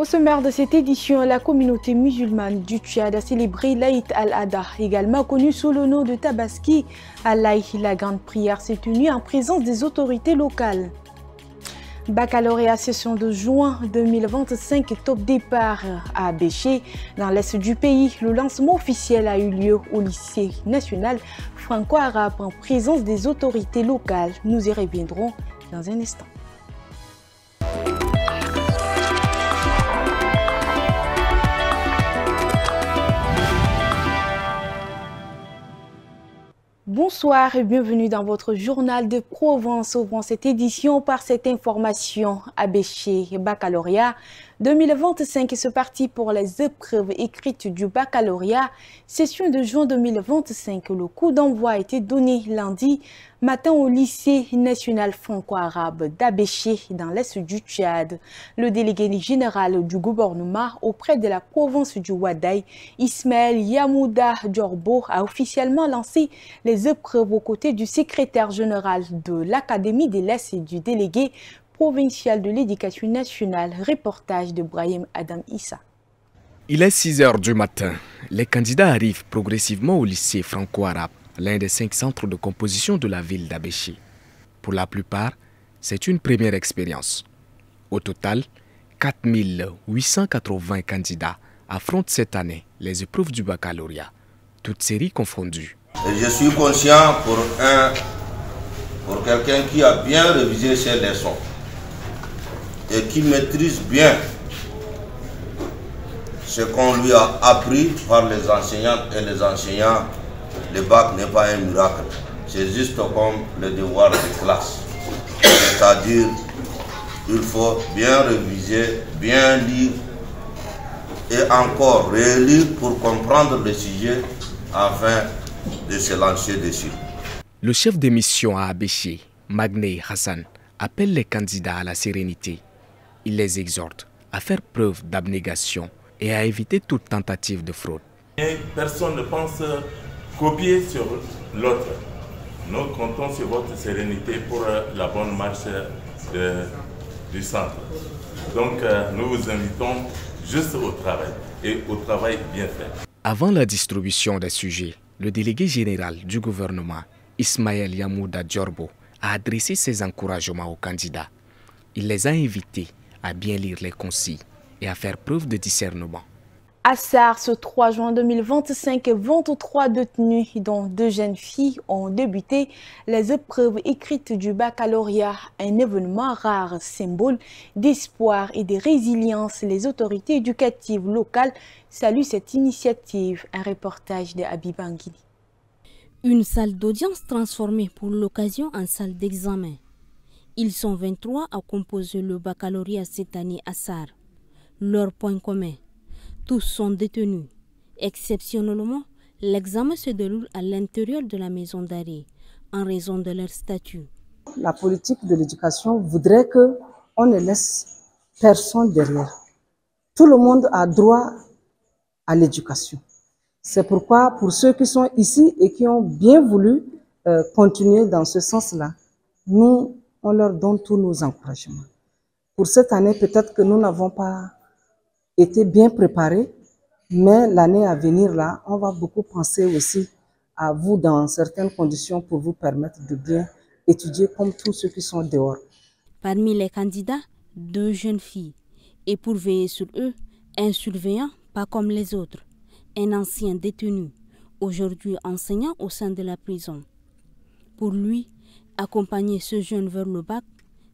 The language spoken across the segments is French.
Au sommaire de cette édition, la communauté musulmane du Tchad a célébré l'Aïd al-Adha, également connu sous le nom de Tabaski. À l'Aïd, la grande prière s'est tenue en présence des autorités locales. Baccalauréat session de juin 2025, top départ à Abéché. Dans l'est du pays, le lancement officiel a eu lieu au lycée national franco-arabe en présence des autorités locales. Nous y reviendrons dans un instant. Bonsoir et bienvenue dans votre journal de Provence. Ouvrons cette édition par cette information. Abéché baccalauréat 2025 c'est parti pour les épreuves écrites du baccalauréat. Session de juin 2025. Le coup d'envoi a été donné lundi matin au lycée national franco-arabe d'Abéché dans l'est du Tchad. Le délégué général du gouvernement auprès de la province du Ouadaï, Ismaël Yamouda Diorbo, a officiellement lancé les épreuves aux côtés du secrétaire général de l'Académie des l'Est et du délégué provincial de l'éducation nationale. Reportage de Brahim Adam Issa. Il est 6 h du matin. Les candidats arrivent progressivement au lycée franco-arabe, l'un des 5 centres de composition de la ville d'Abéché. Pour la plupart, c'est une première expérience. Au total, 4 880 candidats affrontent cette année les épreuves du baccalauréat, toutes séries confondues. Et je suis conscient pour quelqu'un qui a bien révisé ses leçons et qui maîtrise bien ce qu'on lui a appris par les enseignantes et les enseignants, le bac n'est pas un miracle. C'est juste comme le devoir de classe. C'est-à-dire, il faut bien réviser, bien lire et encore relire pour comprendre le sujet afin de se lancer dessus. Le chef de mission à Abéché, Magné Hassan, appelle les candidats à la sérénité. Il les exhorte à faire preuve d'abnégation et à éviter toute tentative de fraude. Et personne ne pense copier sur l'autre. Nous comptons sur votre sérénité pour la bonne marche du centre. Donc nous vous invitons juste au travail et au travail bien fait. Avant la distribution des sujets, le délégué général du gouvernement, Ismaël Yamouda Diorbo, a adressé ses encouragements aux candidats. Il les a invités à bien lire les consignes et à faire preuve de discernement. À Sarre, ce 3 juin 2025, 23 détenus, dont 2 jeunes filles, ont débuté les épreuves écrites du baccalauréat, un événement rare, symbole d'espoir et de résilience. Les autorités éducatives locales saluent cette initiative. Un reportage de Habiba Nguini. Une salle d'audience transformée pour l'occasion en salle d'examen. Ils sont 23 à composer le baccalauréat cette année à Sarre. Leur point commun, tous sont détenus. Exceptionnellement, l'examen se déroule à l'intérieur de la maison d'arrêt, en raison de leur statut. La politique de l'éducation voudrait qu'on ne laisse personne derrière. Tout le monde a droit à l'éducation. C'est pourquoi, pour ceux qui sont ici et qui ont bien voulu continuer dans ce sens-là, nous, on leur donne tous nos encouragements. Pour cette année, peut-être que nous n'avons pas été bien préparés, mais l'année à venir, là, on va beaucoup penser aussi à vous dans certaines conditions pour vous permettre de bien étudier comme tous ceux qui sont dehors. Parmi les candidats, 2 jeunes filles. Et pour veiller sur eux, un surveillant, pas comme les autres. Un ancien détenu, aujourd'hui enseignant au sein de la prison. Pour lui, accompagner ce jeune vers le bac,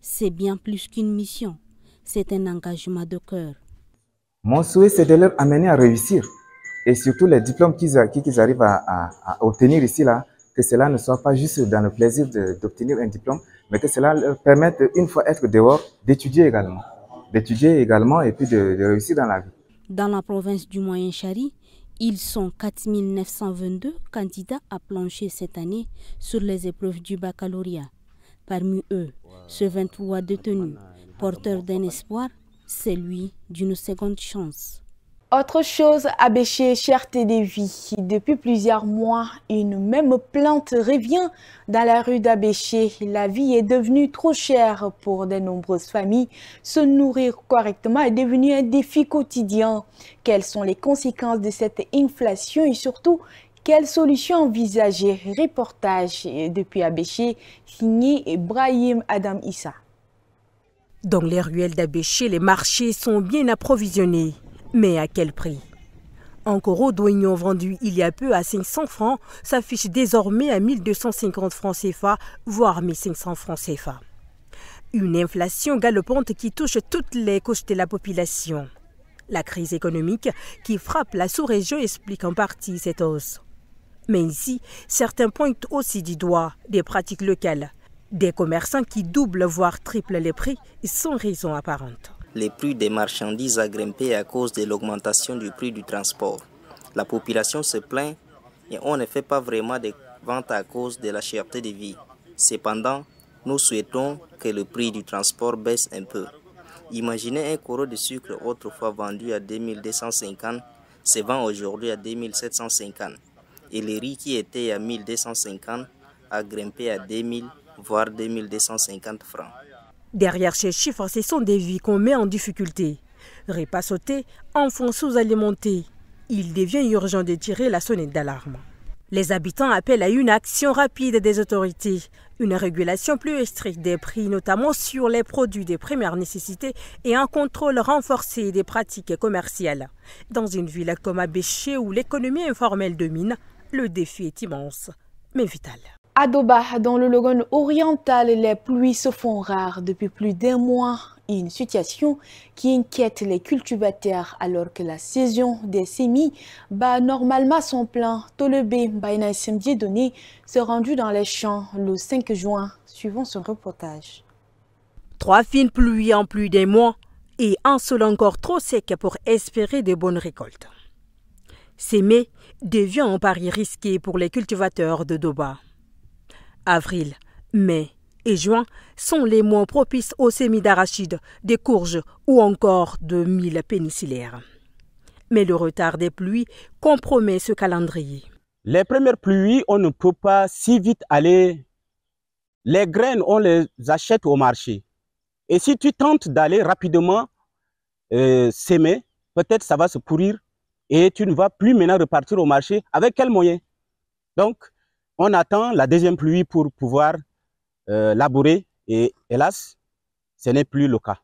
c'est bien plus qu'une mission. C'est un engagement de cœur. Mon souhait, c'est de leur amener à réussir. Et surtout les diplômes qu'ils arrivent à obtenir ici, là, que cela ne soit pas juste dans le plaisir d'obtenir un diplôme, mais que cela leur permette, une fois être dehors, d'étudier également. D'étudier également et puis de réussir dans la vie. Dans la province du Moyen-Chari, ils sont 4 922 candidats à plancher cette année sur les épreuves du baccalauréat. Parmi eux, ce 23 détenus, porteurs d'un espoir, celui d'une seconde chance. Autre chose à Béché, cherté des vies. Depuis plusieurs mois, une même plante revient dans la rue d'Abéché. La vie est devenue trop chère pour de nombreuses familles. Se nourrir correctement est devenu un défi quotidien. Quelles sont les conséquences de cette inflation et surtout, quelles solutions envisager? Reportage depuis Abéché, signé Brahim Adam Issa. Dans les ruelles d'Abéché, les marchés sont bien approvisionnés. Mais à quel prix? Un corot d'oignon vendu il y a peu à 500 francs s'affiche désormais à 1250 francs CFA, voire 1500 francs CFA. Une inflation galopante qui touche toutes les couches de la population. La crise économique qui frappe la sous-région explique en partie cette hausse. Mais ici, certains pointent aussi du doigt des pratiques locales. Des commerçants qui doublent voire triplent les prix sans raison apparente. Les prix des marchandises a grimpé à cause de l'augmentation du prix du transport. La population se plaint et on ne fait pas vraiment de ventes à cause de la cherté de vie. Cependant, nous souhaitons que le prix du transport baisse un peu. Imaginez un corot de sucre autrefois vendu à 2250 se vend aujourd'hui à 2750. Et le riz qui était à 1250 a grimpé à 2000 voire 2250 francs. Derrière ces chiffres, ce sont des vies qu'on met en difficulté. Repas sautés, enfants sous-alimentés. Il devient urgent de tirer la sonnette d'alarme. Les habitants appellent à une action rapide des autorités, une régulation plus stricte des prix, notamment sur les produits de première nécessité, et un contrôle renforcé des pratiques commerciales. Dans une ville comme Abéché où l'économie informelle domine, le défi est immense, mais vital. À Doba, dans le Logone oriental, les pluies se font rares depuis plus d'un mois. Une situation qui inquiète les cultivateurs alors que la saison des semis bat normalement son plein. Tolebé Baina Dieudonné s'est rendu dans les champs le 5 juin, suivant son reportage. 3 fines pluies en plus d'un mois et un sol encore trop sec pour espérer de bonnes récoltes. S'aimer devient un pari risqué pour les cultivateurs de Doba. Avril, mai et juin sont les mois propices aux semis d'arachides, des courges ou encore de mil pénicellaires. Mais le retard des pluies compromet ce calendrier. Les premières pluies, on ne peut pas si vite aller. Les graines, on les achète au marché. Et si tu tentes d'aller rapidement s'aimer, peut-être ça va se pourrir et tu ne vas plus maintenant repartir au marché. Avec quel moyen? Donc, on attend la deuxième pluie pour pouvoir labourer et hélas, ce n'est plus le cas.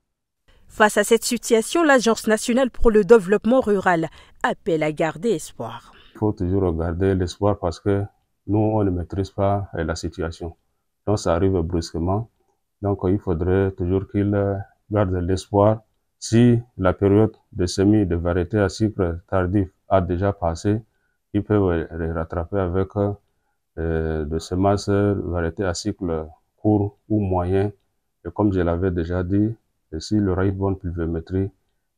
Face à cette situation, l'Agence nationale pour le développement rural appelle à garder espoir. Il faut toujours garder l'espoir parce que nous, on ne maîtrise pas la situation. Donc ça arrive brusquement. Donc il faudrait toujours qu'ils gardent l'espoir. Si la période de semis de variétés à cycle tardif a déjà passé, ils peuvent les rattraper avec de semences variétés à cycle court ou moyen. Et comme je l'avais déjà dit, si le aura une bonne pluviométrie,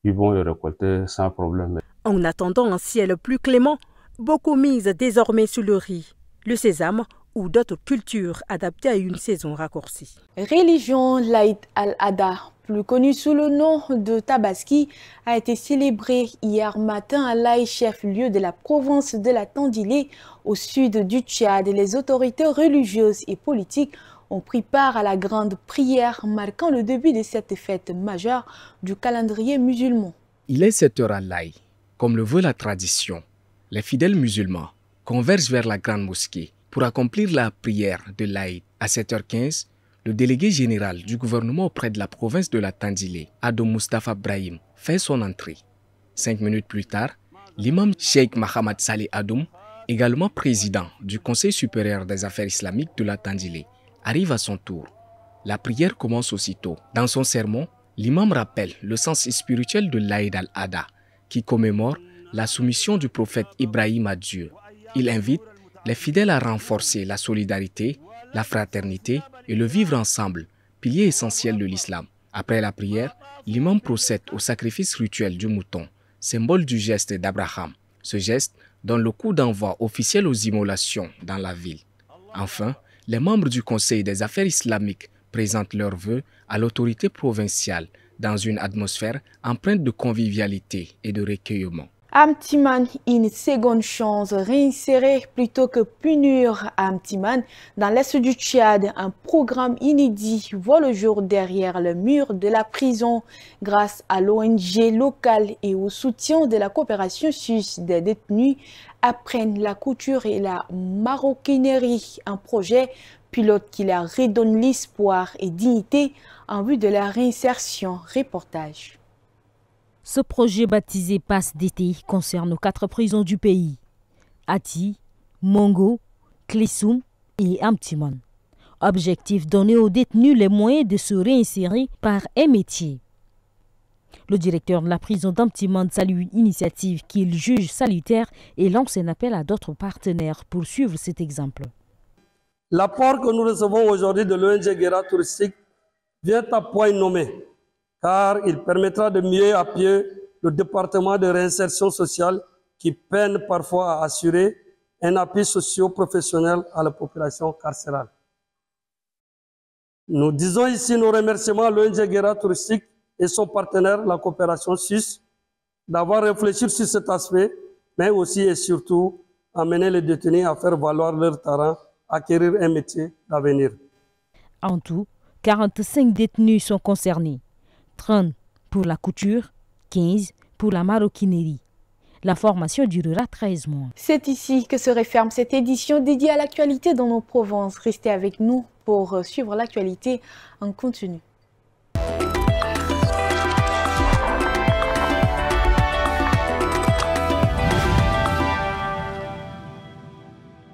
ils vont les récolter sans problème. En attendant un ciel plus clément, beaucoup misent désormais sur le riz, le sésame ou d'autres cultures adaptées à une saison raccourcie. Religion l'Aïd al-Adha, plus connue sous le nom de Tabaski, a été célébrée hier matin à l'Aï, chef-lieu de la province de la Tandilé, au sud du Tchad. Les autorités religieuses et politiques ont pris part à la grande prière marquant le début de cette fête majeure du calendrier musulman. Il est 7 heures à l'Aï. Comme le veut la tradition, les fidèles musulmans convergent vers la grande mosquée pour accomplir la prière de l'Aïd. À 7h15, le délégué général du gouvernement auprès de la province de la Tandilé, Adom Mustafa Brahim, fait son entrée. 5 minutes plus tard, l'imam Cheikh Mohamed Saleh Adoum, également président du Conseil supérieur des affaires islamiques de la Tandilé, arrive à son tour. La prière commence aussitôt. Dans son sermon, l'imam rappelle le sens spirituel de l'Aïd al-Adha, qui commémore la soumission du prophète Ibrahim à Dieu. Il invite les fidèles à renforcer la solidarité, la fraternité et le vivre ensemble, pilier essentiel de l'islam. Après la prière, l'imam procède au sacrifice rituel du mouton, symbole du geste d'Abraham. Ce geste donne le coup d'envoi officiel aux immolations dans la ville. Enfin, les membres du Conseil des affaires islamiques présentent leurs vœux à l'autorité provinciale dans une atmosphère empreinte de convivialité et de recueillement. Amtiman, une seconde chance, réinsérer plutôt que punir Amtiman. Dans l'est du Tchad, un programme inédit voit le jour derrière le mur de la prison. Grâce à l'ONG locale et au soutien de la coopération suisse, des détenus apprennent la couture et la maroquinerie. Un projet pilote qui leur redonne l'espoir et dignité en vue de la réinsertion. Reportage. Ce projet baptisé Passe d'été concerne 4 prisons du pays: Ati, Mongo, Klessoum et Amtiman. Objectif: donner aux détenus les moyens de se réinsérer par un métier. Le directeur de la prison d'Amtiman salue l'initiative qu'il juge salutaire et lance un appel à d'autres partenaires pour suivre cet exemple. L'apport que nous recevons aujourd'hui de l'ONG Guéra Touristique vient à point nommé, car il permettra de mieux appuyer le département de réinsertion sociale qui peine parfois à assurer un appui socio-professionnel à la population carcérale. Nous disons ici nos remerciements à l'ONG Guéra Touristique et son partenaire, la coopération suisse, d'avoir réfléchi sur cet aspect, mais aussi et surtout amener les détenus à faire valoir leur talent, acquérir un métier d'avenir. En tout, 45 détenus sont concernés. 30 pour la couture, 15 pour la maroquinerie. La formation durera 13 mois. C'est ici que se referme cette édition dédiée à l'actualité dans nos provinces. Restez avec nous pour suivre l'actualité en continu.